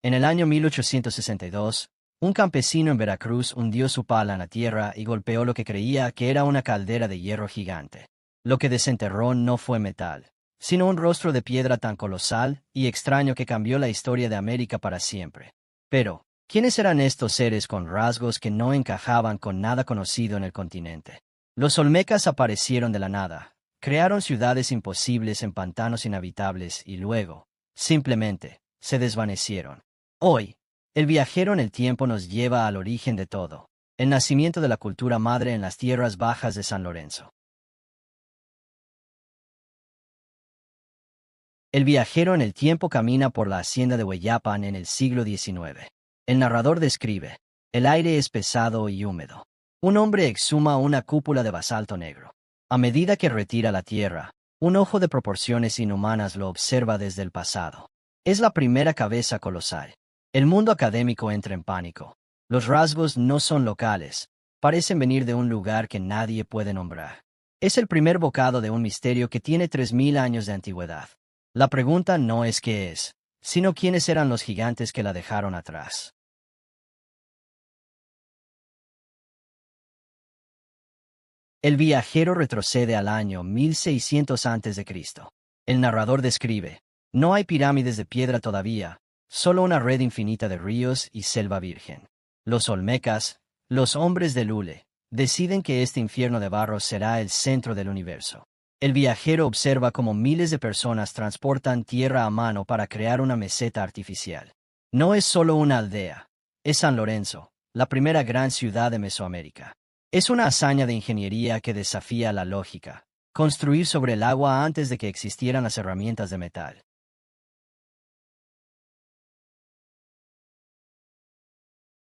En el año 1862, un campesino en Veracruz hundió su pala en la tierra y golpeó lo que creía que era una caldera de hierro gigante. Lo que desenterró no fue metal, sino un rostro de piedra tan colosal y extraño que cambió la historia de América para siempre. Pero, ¿quiénes eran estos seres con rasgos que no encajaban con nada conocido en el continente? Los olmecas aparecieron de la nada, crearon ciudades imposibles en pantanos inhabitables y luego, simplemente, se desvanecieron. Hoy, el viajero en el tiempo nos lleva al origen de todo, el nacimiento de la cultura madre en las tierras bajas de San Lorenzo. El viajero en el tiempo camina por la hacienda de Hueyapan en el siglo XIX. El narrador describe: el aire es pesado y húmedo. Un hombre exhuma una cúpula de basalto negro. A medida que retira la tierra, un ojo de proporciones inhumanas lo observa desde el pasado. Es la primera cabeza colosal. El mundo académico entra en pánico. Los rasgos no son locales, parecen venir de un lugar que nadie puede nombrar. Es el primer bocado de un misterio que tiene 3000 años de antigüedad. La pregunta no es qué es, sino quiénes eran los gigantes que la dejaron atrás. El viajero retrocede al año 1600 a.C. El narrador describe: no hay pirámides de piedra todavía, solo una red infinita de ríos y selva virgen. Los olmecas, los hombres de Lule, deciden que este infierno de barro será el centro del universo. El viajero observa cómo miles de personas transportan tierra a mano para crear una meseta artificial. No es solo una aldea, es San Lorenzo, la primera gran ciudad de Mesoamérica. Es una hazaña de ingeniería que desafía la lógica: construir sobre el agua antes de que existieran las herramientas de metal.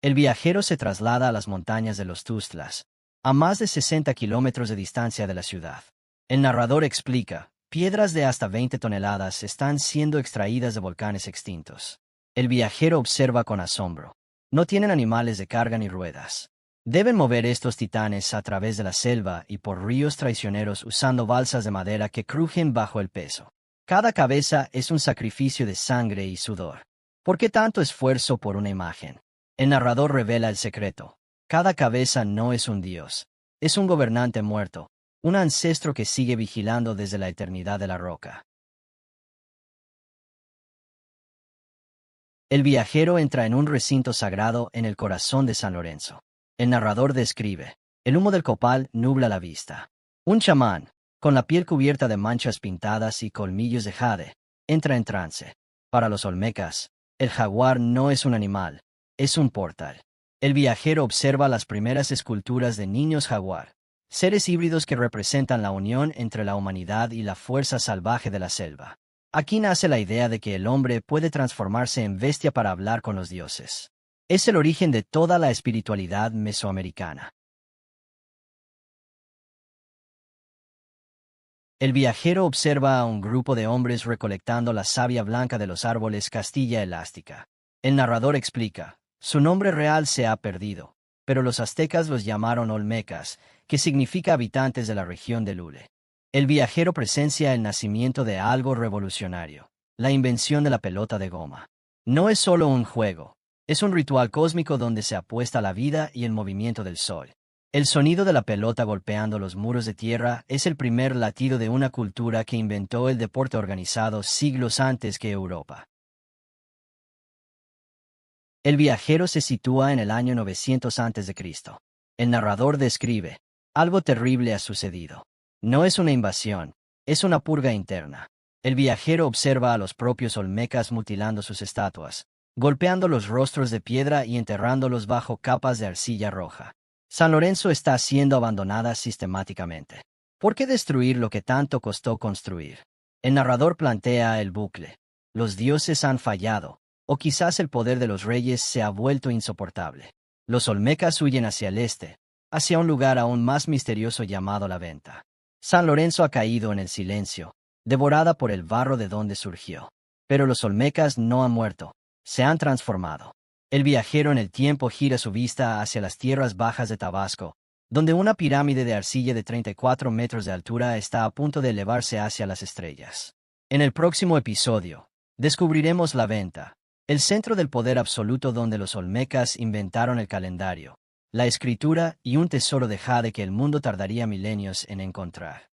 El viajero se traslada a las montañas de los Tuzlas, a más de 60 kilómetros de distancia de la ciudad. El narrador explica: piedras de hasta 20 toneladas están siendo extraídas de volcanes extintos. El viajero observa con asombro. No tienen animales de carga ni ruedas. Deben mover estos titanes a través de la selva y por ríos traicioneros usando balsas de madera que crujen bajo el peso. Cada cabeza es un sacrificio de sangre y sudor. ¿Por qué tanto esfuerzo por una imagen? El narrador revela el secreto: cada cabeza no es un dios, es un gobernante muerto, un ancestro que sigue vigilando desde la eternidad de la roca. El viajero entra en un recinto sagrado en el corazón de San Lorenzo. El narrador describe: el humo del copal nubla la vista. Un chamán, con la piel cubierta de manchas pintadas y colmillos de jade, entra en trance. Para los olmecas, el jaguar no es un animal, es un portal. El viajero observa las primeras esculturas de niños jaguar, seres híbridos que representan la unión entre la humanidad y la fuerza salvaje de la selva. Aquí nace la idea de que el hombre puede transformarse en bestia para hablar con los dioses. Es el origen de toda la espiritualidad mesoamericana. El viajero observa a un grupo de hombres recolectando la savia blanca de los árboles Castilla elástica. El narrador explica: su nombre real se ha perdido, pero los aztecas los llamaron olmecas, que significa habitantes de la región de Lule. El viajero presencia el nacimiento de algo revolucionario: la invención de la pelota de goma. No es solo un juego, es un ritual cósmico donde se apuesta la vida y el movimiento del sol. El sonido de la pelota golpeando los muros de tierra es el primer latido de una cultura que inventó el deporte organizado siglos antes que Europa. El viajero se sitúa en el año 900 a.C. El narrador describe: algo terrible ha sucedido. No es una invasión, es una purga interna. El viajero observa a los propios olmecas mutilando sus estatuas, golpeando los rostros de piedra y enterrándolos bajo capas de arcilla roja. San Lorenzo está siendo abandonada sistemáticamente. ¿Por qué destruir lo que tanto costó construir? El narrador plantea el bucle: los dioses han fallado, o quizás el poder de los reyes se ha vuelto insoportable. Los olmecas huyen hacia el este, hacia un lugar aún más misterioso llamado la Venta. San Lorenzo ha caído en el silencio, devorada por el barro de donde surgió. Pero los olmecas no han muerto, se han transformado. El viajero en el tiempo gira su vista hacia las tierras bajas de Tabasco, donde una pirámide de arcilla de 34 metros de altura está a punto de elevarse hacia las estrellas. En el próximo episodio, descubriremos la Venta, el centro del poder absoluto donde los olmecas inventaron el calendario, la escritura y un tesoro de jade que el mundo tardaría milenios en encontrar.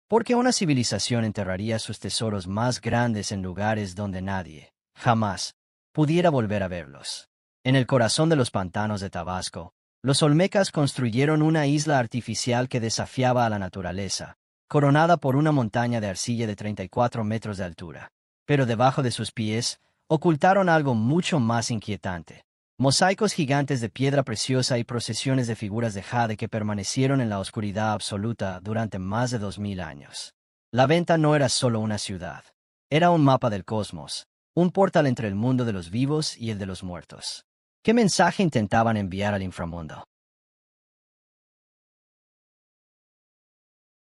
¿Por qué una civilización enterraría sus tesoros más grandes en lugares donde nadie, jamás, pudiera volver a verlos? En el corazón de los pantanos de Tabasco, los olmecas construyeron una isla artificial que desafiaba a la naturaleza, coronada por una montaña de arcilla de 34 metros de altura. Pero debajo de sus pies, ocultaron algo mucho más inquietante. Mosaicos gigantes de piedra preciosa y procesiones de figuras de jade que permanecieron en la oscuridad absoluta durante más de 2000 años. La venta no era solo una ciudad. Era un mapa del cosmos, un portal entre el mundo de los vivos y el de los muertos. ¿Qué mensaje intentaban enviar al inframundo?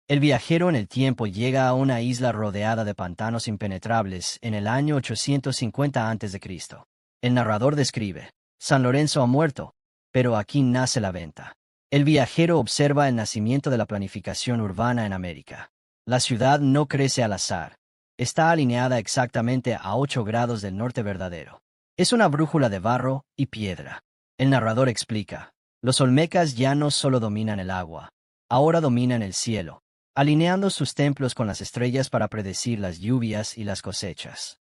El viajero en el tiempo llega a una isla rodeada de pantanos impenetrables en el año 850 a.C. El narrador describe: San Lorenzo ha muerto, pero aquí nace la venta. El viajero observa el nacimiento de la planificación urbana en América. La ciudad no crece al azar. Está alineada exactamente a 8 grados del norte verdadero. Es una brújula de barro y piedra. El narrador explica: los olmecas ya no solo dominan el agua, ahora dominan el cielo, alineando sus templos con las estrellas para predecir las lluvias y las cosechas.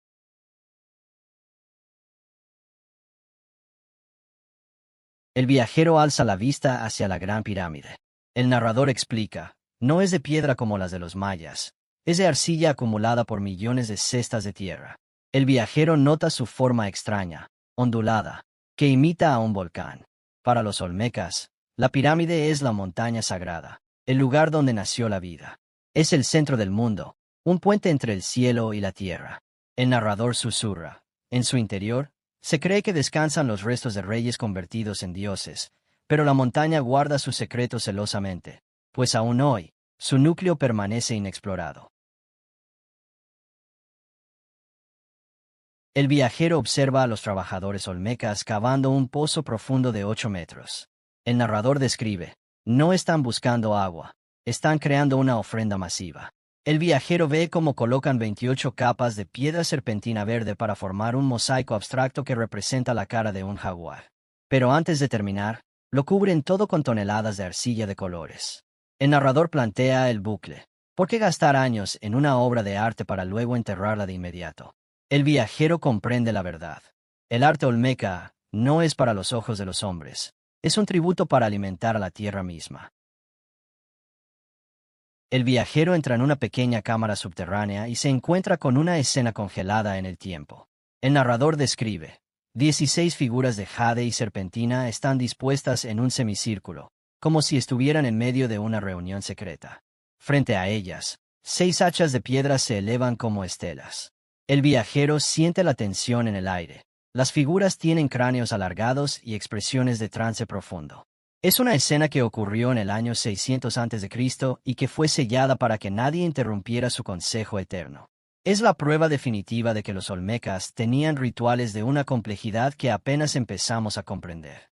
El viajero alza la vista hacia la Gran Pirámide. El narrador explica: no es de piedra como las de los mayas, es de arcilla acumulada por millones de cestas de tierra. El viajero nota su forma extraña, ondulada, que imita a un volcán. Para los olmecas, la pirámide es la montaña sagrada, el lugar donde nació la vida. Es el centro del mundo, un puente entre el cielo y la tierra. El narrador susurra: en su interior, se cree que descansan los restos de reyes convertidos en dioses, pero la montaña guarda sus secretos celosamente, pues aún hoy, su núcleo permanece inexplorado. El viajero observa a los trabajadores olmecas cavando un pozo profundo de 8 metros. El narrador describe: no están buscando agua, están creando una ofrenda masiva. El viajero ve cómo colocan 28 capas de piedra serpentina verde para formar un mosaico abstracto que representa la cara de un jaguar. Pero antes de terminar, lo cubren todo con toneladas de arcilla de colores. El narrador plantea el bucle: ¿por qué gastar años en una obra de arte para luego enterrarla de inmediato? El viajero comprende la verdad. El arte olmeca no es para los ojos de los hombres, es un tributo para alimentar a la tierra misma. El viajero entra en una pequeña cámara subterránea y se encuentra con una escena congelada en el tiempo. El narrador describe: 16 figuras de jade y serpentina están dispuestas en un semicírculo, como si estuvieran en medio de una reunión secreta. Frente a ellas, 6 hachas de piedra se elevan como estelas. El viajero siente la tensión en el aire. Las figuras tienen cráneos alargados y expresiones de trance profundo. Es una escena que ocurrió en el año 600 a.C. y que fue sellada para que nadie interrumpiera su consejo eterno. Es la prueba definitiva de que los olmecas tenían rituales de una complejidad que apenas empezamos a comprender.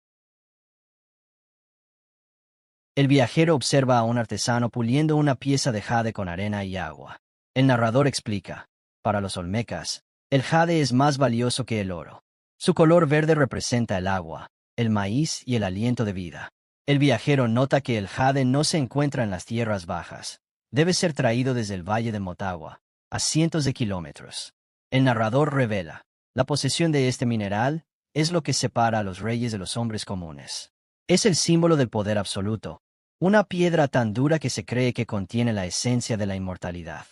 El viajero observa a un artesano puliendo una pieza de jade con arena y agua. El narrador explica: para los olmecas, el jade es más valioso que el oro. Su color verde representa el agua, el maíz y el aliento de vida. El viajero nota que el jade no se encuentra en las tierras bajas. Debe ser traído desde el valle de Motagua, a cientos de kilómetros. El narrador revela: la posesión de este mineral es lo que separa a los reyes de los hombres comunes. Es el símbolo del poder absoluto, una piedra tan dura que se cree que contiene la esencia de la inmortalidad.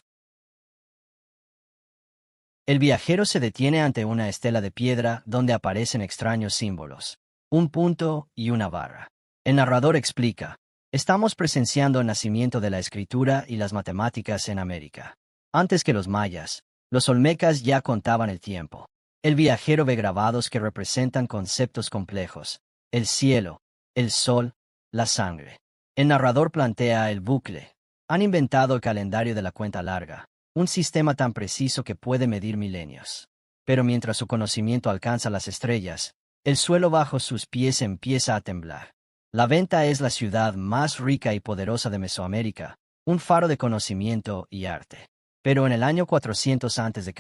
El viajero se detiene ante una estela de piedra donde aparecen extraños símbolos, un punto y una barra. El narrador explica: estamos presenciando el nacimiento de la escritura y las matemáticas en América. Antes que los mayas, los olmecas ya contaban el tiempo. El viajero ve grabados que representan conceptos complejos: el cielo, el sol, la sangre. El narrador plantea el bucle: han inventado el calendario de la cuenta larga, un sistema tan preciso que puede medir milenios. Pero mientras su conocimiento alcanza las estrellas, el suelo bajo sus pies empieza a temblar. La Venta es la ciudad más rica y poderosa de Mesoamérica, un faro de conocimiento y arte. Pero en el año 400 a.C.,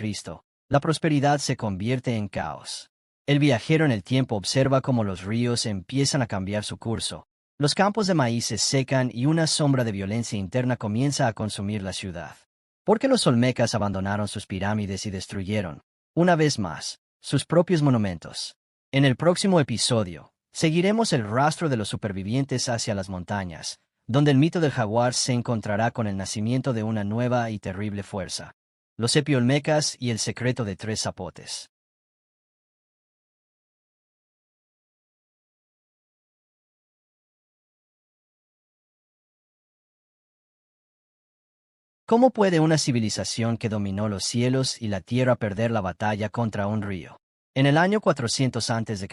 la prosperidad se convierte en caos. El viajero en el tiempo observa cómo los ríos empiezan a cambiar su curso, los campos de maíz se secan y una sombra de violencia interna comienza a consumir la ciudad. Porque los olmecas abandonaron sus pirámides y destruyeron, una vez más, sus propios monumentos. En el próximo episodio, seguiremos el rastro de los supervivientes hacia las montañas, donde el mito del jaguar se encontrará con el nacimiento de una nueva y terrible fuerza, los epiolmecas y el secreto de tres zapotes. ¿Cómo puede una civilización que dominó los cielos y la tierra perder la batalla contra un río? En el año 400 a.C.,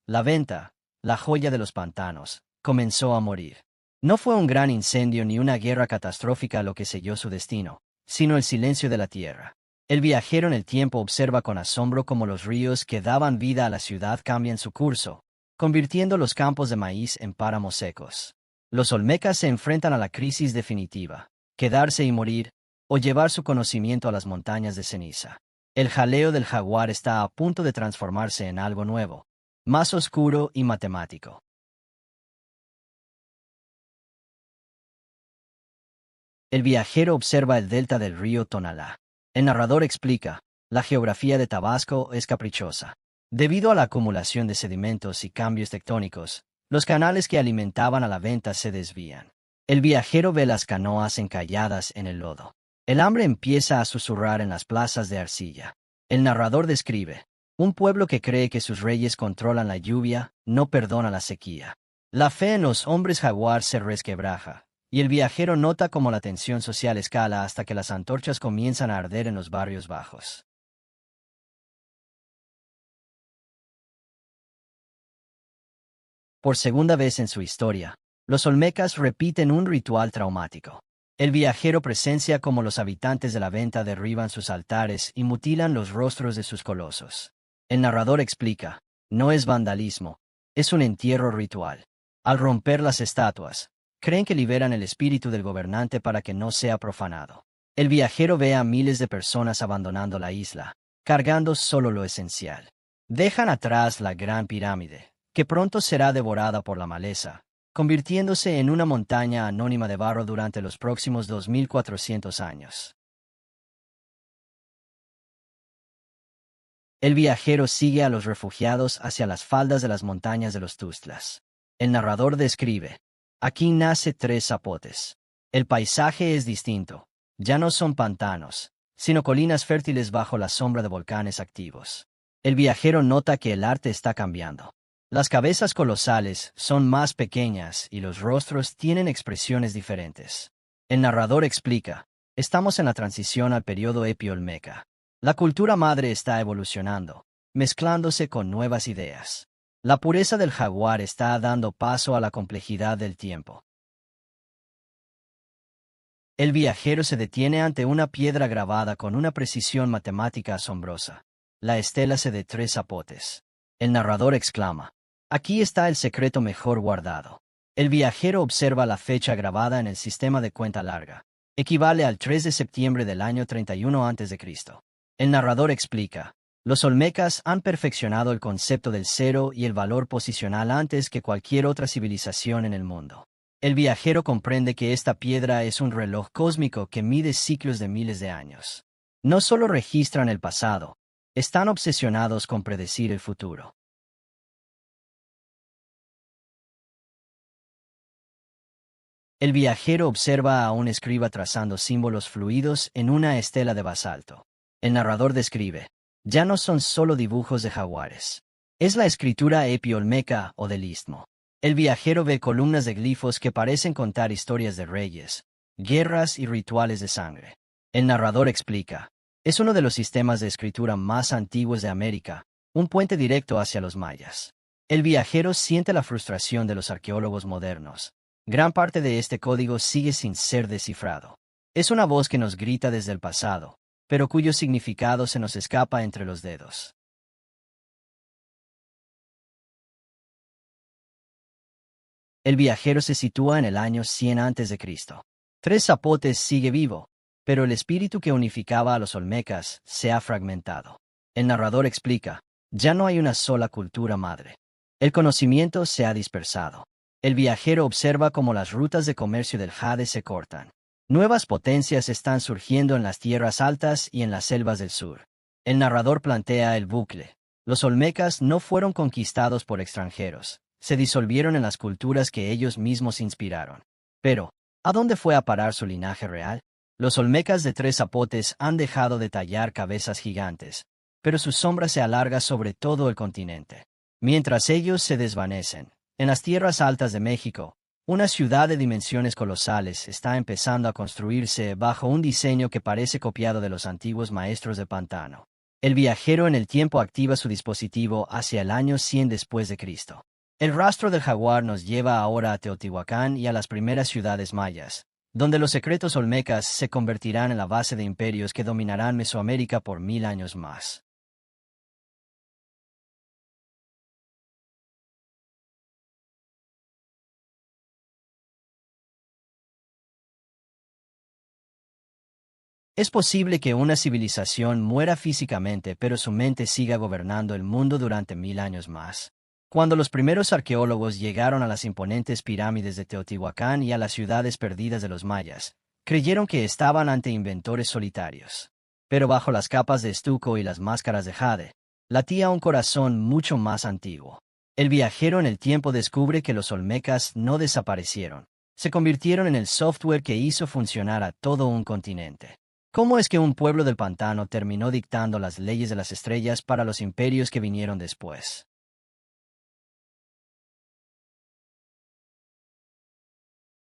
la Venta, la joya de los pantanos, comenzó a morir. No fue un gran incendio ni una guerra catastrófica lo que selló su destino, sino el silencio de la tierra. El viajero en el tiempo observa con asombro cómo los ríos que daban vida a la ciudad cambian su curso, convirtiendo los campos de maíz en páramos secos. Los olmecas se enfrentan a la crisis definitiva: quedarse y morir, o llevar su conocimiento a las montañas de ceniza. El jaleo del jaguar está a punto de transformarse en algo nuevo, más oscuro y matemático. El viajero observa el delta del río Tonalá. El narrador explica: la geografía de Tabasco es caprichosa. Debido a la acumulación de sedimentos y cambios tectónicos, los canales que alimentaban a la Venta se desvían. El viajero ve las canoas encalladas en el lodo. El hambre empieza a susurrar en las plazas de arcilla. El narrador describe: un pueblo que cree que sus reyes controlan la lluvia, no perdona la sequía. La fe en los hombres jaguar se resquebraja, y el viajero nota cómo la tensión social escala hasta que las antorchas comienzan a arder en los barrios bajos. Por segunda vez en su historia, los olmecas repiten un ritual traumático. El viajero presencia cómo los habitantes de la Venta derriban sus altares y mutilan los rostros de sus colosos. El narrador explica: no es vandalismo, es un entierro ritual. Al romper las estatuas, creen que liberan el espíritu del gobernante para que no sea profanado. El viajero ve a miles de personas abandonando la isla, cargando solo lo esencial. Dejan atrás la gran pirámide, que pronto será devorada por la maleza, convirtiéndose en una montaña anónima de barro durante los próximos 2400 años. El viajero sigue a los refugiados hacia las faldas de las montañas de los Tustlas. El narrador describe: aquí nace tres zapotes. El paisaje es distinto. Ya no son pantanos, sino colinas fértiles bajo la sombra de volcanes activos. El viajero nota que el arte está cambiando. Las cabezas colosales son más pequeñas y los rostros tienen expresiones diferentes. El narrador explica: estamos en la transición al periodo epiolmeca. La cultura madre está evolucionando, mezclándose con nuevas ideas. La pureza del jaguar está dando paso a la complejidad del tiempo. El viajero se detiene ante una piedra grabada con una precisión matemática asombrosa: la estela de tres zapotes. El narrador exclama: aquí está el secreto mejor guardado. El viajero observa la fecha grabada en el sistema de cuenta larga. Equivale al 3 de septiembre del año 31 a.C. El narrador explica: los olmecas han perfeccionado el concepto del cero y el valor posicional antes que cualquier otra civilización en el mundo. El viajero comprende que esta piedra es un reloj cósmico que mide ciclos de miles de años. No solo registran el pasado, están obsesionados con predecir el futuro. El viajero observa a un escriba trazando símbolos fluidos en una estela de basalto. El narrador describe: ya no son solo dibujos de jaguares. Es la escritura epiolmeca o del istmo. El viajero ve columnas de glifos que parecen contar historias de reyes, guerras y rituales de sangre. El narrador explica: es uno de los sistemas de escritura más antiguos de América, un puente directo hacia los mayas. El viajero siente la frustración de los arqueólogos modernos. Gran parte de este código sigue sin ser descifrado. Es una voz que nos grita desde el pasado, pero cuyo significado se nos escapa entre los dedos. El viajero se sitúa en el año 100 a.C. Tres Zapotes sigue vivo, pero el espíritu que unificaba a los olmecas se ha fragmentado. El narrador explica, ya no hay una sola cultura madre. El conocimiento se ha dispersado. El viajero observa cómo las rutas de comercio del jade se cortan. Nuevas potencias están surgiendo en las tierras altas y en las selvas del sur. El narrador plantea el bucle. Los olmecas no fueron conquistados por extranjeros, se disolvieron en las culturas que ellos mismos inspiraron. Pero, ¿a dónde fue a parar su linaje real? Los olmecas de Tres Zapotes han dejado de tallar cabezas gigantes, pero su sombra se alarga sobre todo el continente. Mientras ellos se desvanecen, en las tierras altas de México, una ciudad de dimensiones colosales está empezando a construirse bajo un diseño que parece copiado de los antiguos maestros de pantano. El viajero en el tiempo activa su dispositivo hacia el año 100 después de Cristo. El rastro del jaguar nos lleva ahora a Teotihuacán y a las primeras ciudades mayas, donde los secretos olmecas se convertirán en la base de imperios que dominarán Mesoamérica por 1000 años más. Es posible que una civilización muera físicamente, pero su mente siga gobernando el mundo durante 1000 años más. Cuando los primeros arqueólogos llegaron a las imponentes pirámides de Teotihuacán y a las ciudades perdidas de los mayas, creyeron que estaban ante inventores solitarios. Pero bajo las capas de estuco y las máscaras de jade, latía un corazón mucho más antiguo. El viajero en el tiempo descubre que los olmecas no desaparecieron, se convirtieron en el software que hizo funcionar a todo un continente. ¿Cómo es que un pueblo del pantano terminó dictando las leyes de las estrellas para los imperios que vinieron después?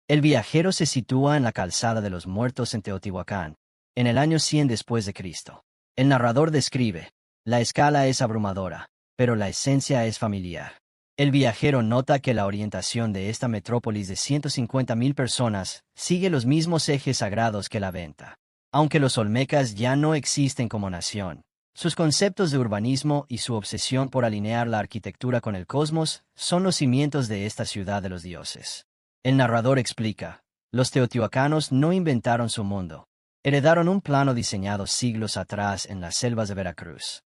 El viajero se sitúa en la calzada de los muertos en Teotihuacán, en el año 100 después de Cristo. El narrador describe, la escala es abrumadora, pero la esencia es familiar. El viajero nota que la orientación de esta metrópolis de 150.000 personas sigue los mismos ejes sagrados que la venta. Aunque los olmecas ya no existen como nación, sus conceptos de urbanismo y su obsesión por alinear la arquitectura con el cosmos son los cimientos de esta ciudad de los dioses. El narrador explica, los teotihuacanos no inventaron su mundo, heredaron un plano diseñado siglos atrás en las selvas de Veracruz.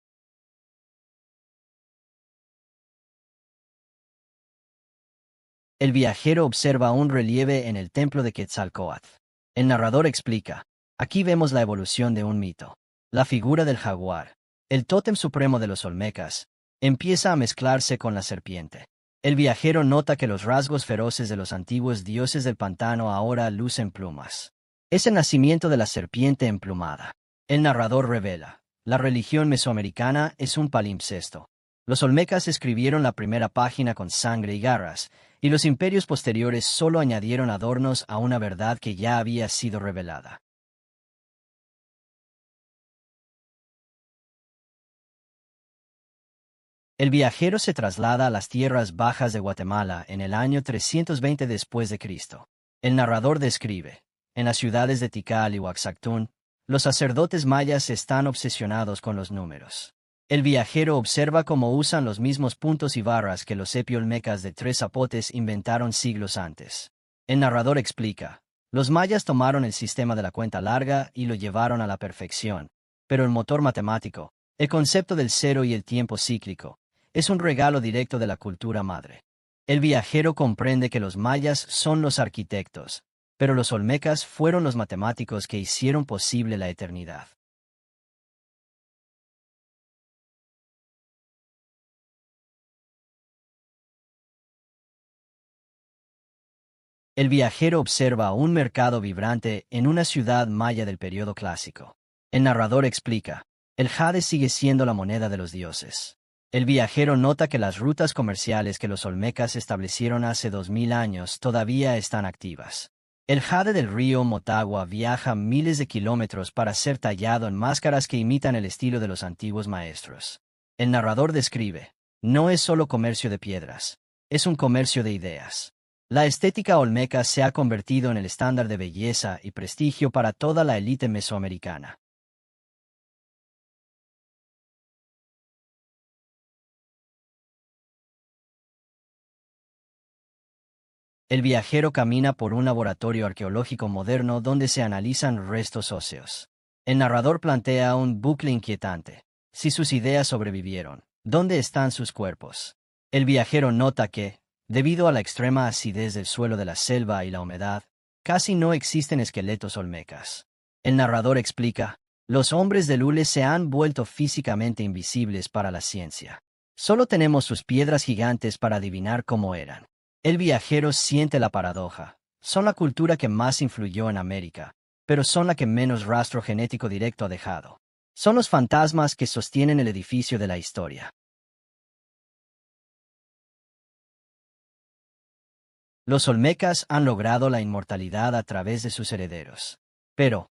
El viajero observa un relieve en el templo de Quetzalcóatl. El narrador explica, aquí vemos la evolución de un mito. La figura del jaguar, el tótem supremo de los olmecas, empieza a mezclarse con la serpiente. El viajero nota que los rasgos feroces de los antiguos dioses del pantano ahora lucen plumas. Es el nacimiento de la serpiente emplumada. El narrador revela, la religión mesoamericana es un palimpsesto. Los olmecas escribieron la primera página con sangre y garras, y los imperios posteriores solo añadieron adornos a una verdad que ya había sido revelada. El viajero se traslada a las tierras bajas de Guatemala en el año 320 después de Cristo. El narrador describe, en las ciudades de Tikal y Oaxactún, los sacerdotes mayas están obsesionados con los números. El viajero observa cómo usan los mismos puntos y barras que los epiolmecas de Tres Zapotes inventaron siglos antes. El narrador explica, los mayas tomaron el sistema de la cuenta larga y lo llevaron a la perfección, pero el motor matemático, el concepto del cero y el tiempo cíclico, es un regalo directo de la cultura madre. El viajero comprende que los mayas son los arquitectos, pero los olmecas fueron los matemáticos que hicieron posible la eternidad. El viajero observa un mercado vibrante en una ciudad maya del periodo clásico. El narrador explica, el jade sigue siendo la moneda de los dioses. El viajero nota que las rutas comerciales que los olmecas establecieron hace 2000 años todavía están activas. El jade del río Motagua viaja miles de kilómetros para ser tallado en máscaras que imitan el estilo de los antiguos maestros. El narrador describe, no es solo comercio de piedras, es un comercio de ideas. La estética olmeca se ha convertido en el estándar de belleza y prestigio para toda la élite mesoamericana. El viajero camina por un laboratorio arqueológico moderno donde se analizan restos óseos. El narrador plantea un bucle inquietante. Si sus ideas sobrevivieron, ¿dónde están sus cuerpos? El viajero nota que, debido a la extrema acidez del suelo de la selva y la humedad, casi no existen esqueletos olmecas. El narrador explica, los hombres del hule se han vuelto físicamente invisibles para la ciencia. Solo tenemos sus piedras gigantes para adivinar cómo eran. El viajero siente la paradoja. Son la cultura que más influyó en América, pero son la que menos rastro genético directo ha dejado. Son los fantasmas que sostienen el edificio de la historia. Los olmecas han logrado la inmortalidad a través de sus herederos. Pero,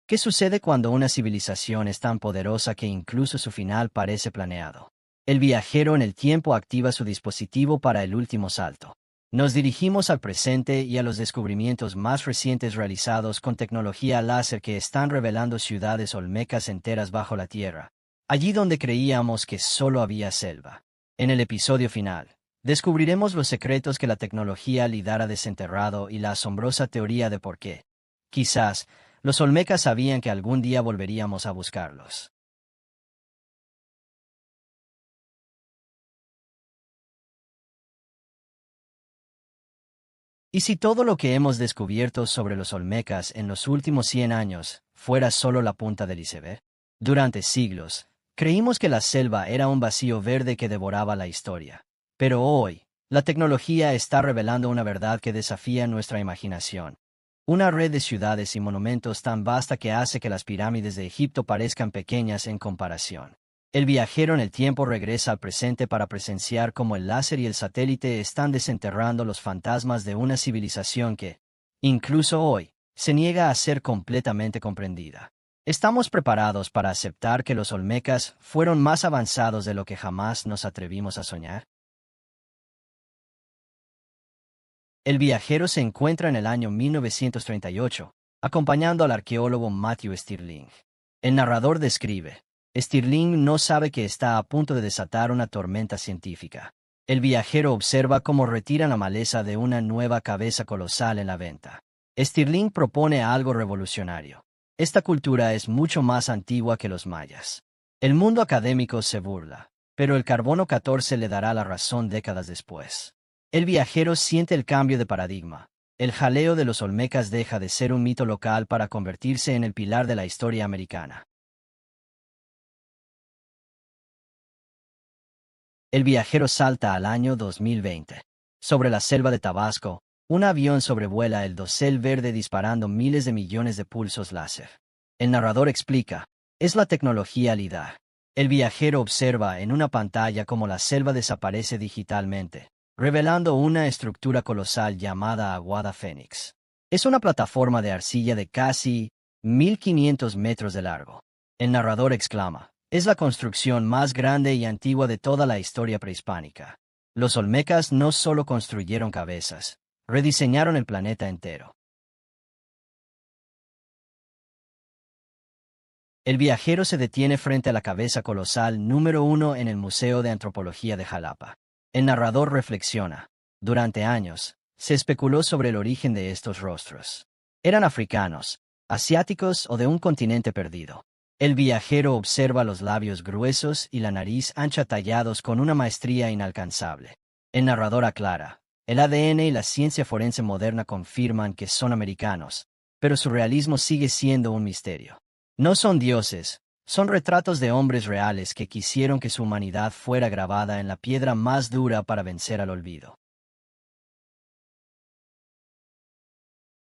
¿qué sucede cuando una civilización es tan poderosa que incluso su final parece planeado? El viajero en el tiempo activa su dispositivo para el último salto. Nos dirigimos al presente y a los descubrimientos más recientes realizados con tecnología láser que están revelando ciudades olmecas enteras bajo la tierra, allí donde creíamos que solo había selva. En el episodio final, descubriremos los secretos que la tecnología lidar ha desenterrado y la asombrosa teoría de por qué. Quizás, los olmecas sabían que algún día volveríamos a buscarlos. ¿Y si todo lo que hemos descubierto sobre los olmecas en los últimos 100 años fuera solo la punta del iceberg? Durante siglos, creímos que la selva era un vacío verde que devoraba la historia. Pero hoy, la tecnología está revelando una verdad que desafía nuestra imaginación. Una red de ciudades y monumentos tan vasta que hace que las pirámides de Egipto parezcan pequeñas en comparación. El viajero en el tiempo regresa al presente para presenciar cómo el láser y el satélite están desenterrando los fantasmas de una civilización que, incluso hoy, se niega a ser completamente comprendida. ¿Estamos preparados para aceptar que los olmecas fueron más avanzados de lo que jamás nos atrevimos a soñar? El viajero se encuentra en el año 1938, acompañando al arqueólogo Matthew Stirling. El narrador describe, Stirling no sabe que está a punto de desatar una tormenta científica. El viajero observa cómo retiran la maleza de una nueva cabeza colosal en la venta. Stirling propone algo revolucionario. Esta cultura es mucho más antigua que los mayas. El mundo académico se burla, pero el carbono 14 le dará la razón décadas después. El viajero siente el cambio de paradigma. El jaleo de los olmecas deja de ser un mito local para convertirse en el pilar de la historia americana. El viajero salta al año 2020. Sobre la selva de Tabasco, un avión sobrevuela el dosel verde disparando miles de millones de pulsos láser. El narrador explica, es la tecnología LIDAR. El viajero observa en una pantalla cómo la selva desaparece digitalmente, revelando una estructura colosal llamada Aguada Fénix. Es una plataforma de arcilla de casi 1500 metros de largo. El narrador exclama, es la construcción más grande y antigua de toda la historia prehispánica. Los olmecas no solo construyeron cabezas, rediseñaron el planeta entero. El viajero se detiene frente a la cabeza colosal número 1 en el Museo de Antropología de Jalapa. El narrador reflexiona. Durante años, se especuló sobre el origen de estos rostros. ¿Eran africanos, asiáticos o de un continente perdido? El viajero observa los labios gruesos y la nariz ancha tallados con una maestría inalcanzable. El narrador aclara, el ADN y la ciencia forense moderna confirman que son americanos, pero su realismo sigue siendo un misterio. No son dioses, son retratos de hombres reales que quisieron que su humanidad fuera grabada en la piedra más dura para vencer al olvido.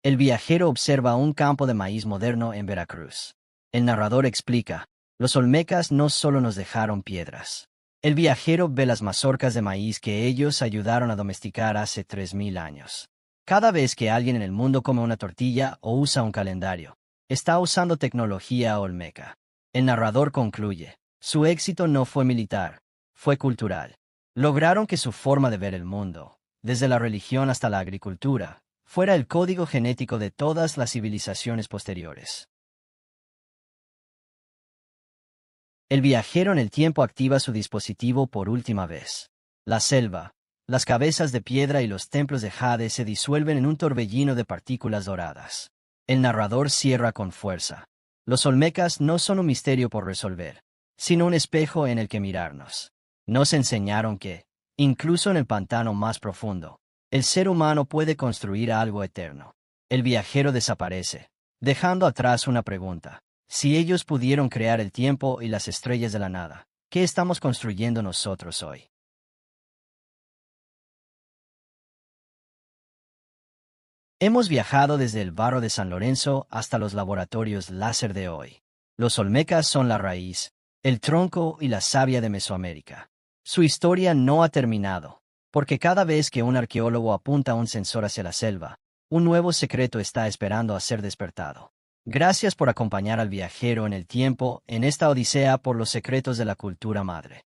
El viajero observa un campo de maíz moderno en Veracruz. El narrador explica, los olmecas no solo nos dejaron piedras. El viajero ve las mazorcas de maíz que ellos ayudaron a domesticar hace 3000 años. Cada vez que alguien en el mundo come una tortilla o usa un calendario, está usando tecnología olmeca. El narrador concluye, su éxito no fue militar, fue cultural. Lograron que su forma de ver el mundo, desde la religión hasta la agricultura, fuera el código genético de todas las civilizaciones posteriores. El viajero en el tiempo activa su dispositivo por última vez. La selva. Las cabezas de piedra y los templos de jade se disuelven en un torbellino de partículas doradas. El narrador cierra con fuerza. Los olmecas no son un misterio por resolver, sino un espejo en el que mirarnos. Nos enseñaron que, incluso en el pantano más profundo, el ser humano puede construir algo eterno. El viajero desaparece, dejando atrás una pregunta. Si ellos pudieron crear el tiempo y las estrellas de la nada, ¿qué estamos construyendo nosotros hoy? Hemos viajado desde el barro de San Lorenzo hasta los laboratorios láser de hoy. Los olmecas son la raíz, el tronco y la savia de Mesoamérica. Su historia no ha terminado, porque cada vez que un arqueólogo apunta un sensor hacia la selva, un nuevo secreto está esperando a ser despertado. Gracias por acompañar al viajero en el tiempo en esta odisea por los secretos de la cultura madre.